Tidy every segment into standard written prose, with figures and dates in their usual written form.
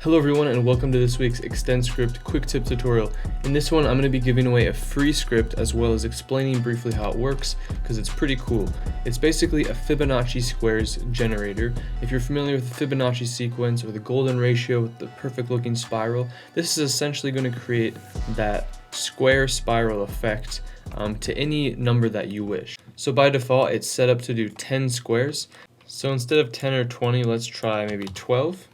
Hello everyone and welcome to this week's ExtendScript QuickTip tutorial. In this one I'm going to be giving away a free script as well as explaining briefly how it works because it's pretty cool. It's basically a Fibonacci squares generator. If you're familiar with the Fibonacci sequence or the golden ratio with the perfect looking spiral, this is essentially going to create that square spiral effect to any number that you wish. So by default it's set up to do 10 squares. So instead of 10 or 20, let's try maybe 12.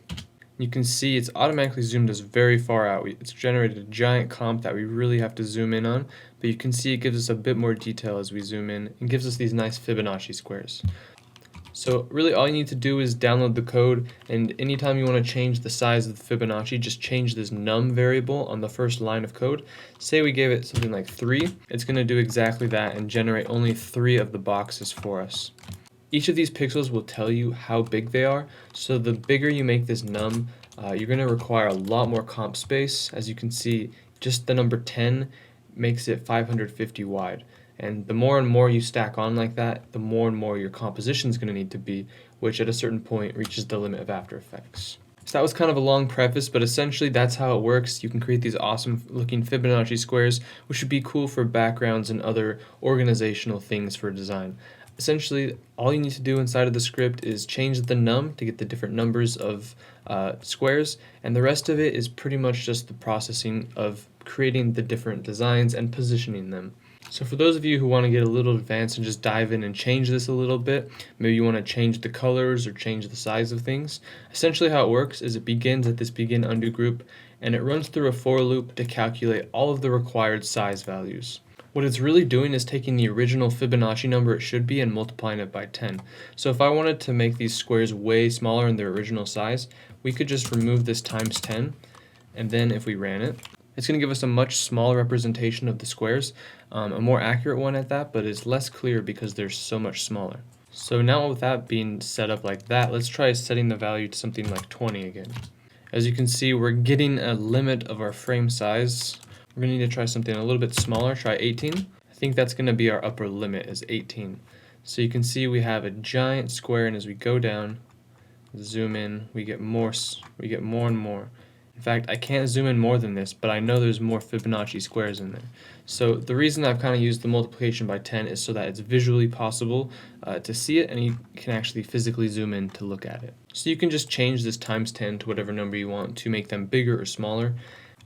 You can see it's automatically zoomed us very far out. It's generated a giant comp that we really have to zoom in on, but you can see it gives us a bit more detail as we zoom in and gives us these nice Fibonacci squares. So really all you need to do is download the code, and anytime you want to change the size of the Fibonacci, just change this num variable on the first line of code. Say we gave it something like 3, it's going to do exactly that and generate only 3 of the boxes for us. Each of these pixels will tell you how big they are, so the bigger you make this num, you're going to require a lot more comp space. As you can see, just the number 10 makes it 550 wide, and the more and more you stack on like that, the more and more your composition is going to need to be, which at a certain point reaches the limit of After Effects. So that was kind of a long preface, but essentially that's how it works. You can create these awesome looking Fibonacci squares, which would be cool for backgrounds and other organizational things for design. Essentially, all you need to do inside of the script is change the num to get the different numbers of squares, and the rest of it is pretty much just the processing of creating the different designs and positioning them. So for those of you who want to get a little advanced and just dive in and change this a little bit, maybe you want to change the colors or change the size of things, essentially how it works is it begins at this begin undo group, and it runs through a for loop to calculate all of the required size values. What it's really doing is taking the original Fibonacci number it should be and multiplying it by 10. So if I wanted to make these squares way smaller in their original size, we could just remove this times 10, and then if we ran it, it's going to give us a much smaller representation of the squares, a more accurate one at that, but it's less clear because they're so much smaller. So now with that being set up like that, let's try setting the value to something like 20 again. As you can see, we're getting a limit of our frame size. We're going to need to try something a little bit smaller, try 18. I think that's going to be our upper limit is 18. So you can see we have a giant square, and as we go down, zoom in, we get more and more. In fact, I can't zoom in more than this, but I know there's more Fibonacci squares in there. So the reason I've kind of used the multiplication by 10 is so that it's visually possible to see it, and you can actually physically zoom in to look at it. So you can just change this times 10 to whatever number you want to make them bigger or smaller.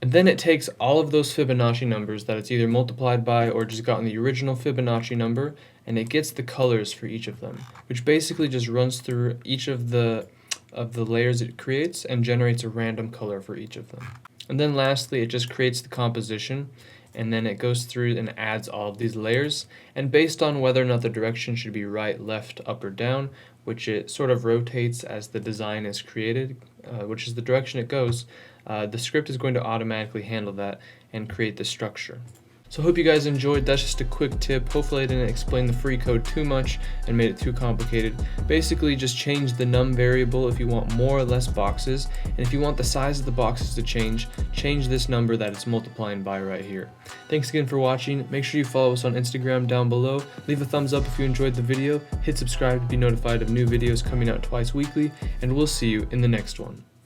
And then it takes all of those Fibonacci numbers that it's either multiplied by or just gotten the original Fibonacci number, and it gets the colors for each of them, which basically just runs through each of the layers it creates and generates a random color for each of them. And then lastly, it just creates the composition, and then it goes through and adds all of these layers, and based on whether or not the direction should be right, left, up, or down, which it sort of rotates as the design is created, which is the direction it goes, the script is going to automatically handle that and create the structure. So I hope you guys enjoyed. That's just a quick tip. Hopefully I didn't explain the free code too much and made it too complicated. Basically just change the num variable if you want more or less boxes, and if you want the size of the boxes to change this number that it's multiplying by right here. Thanks again for watching. Make sure you follow us on Instagram down below. Leave a thumbs up if you enjoyed the video. Hit subscribe to be notified of new videos coming out twice weekly, and we'll see you in the next one.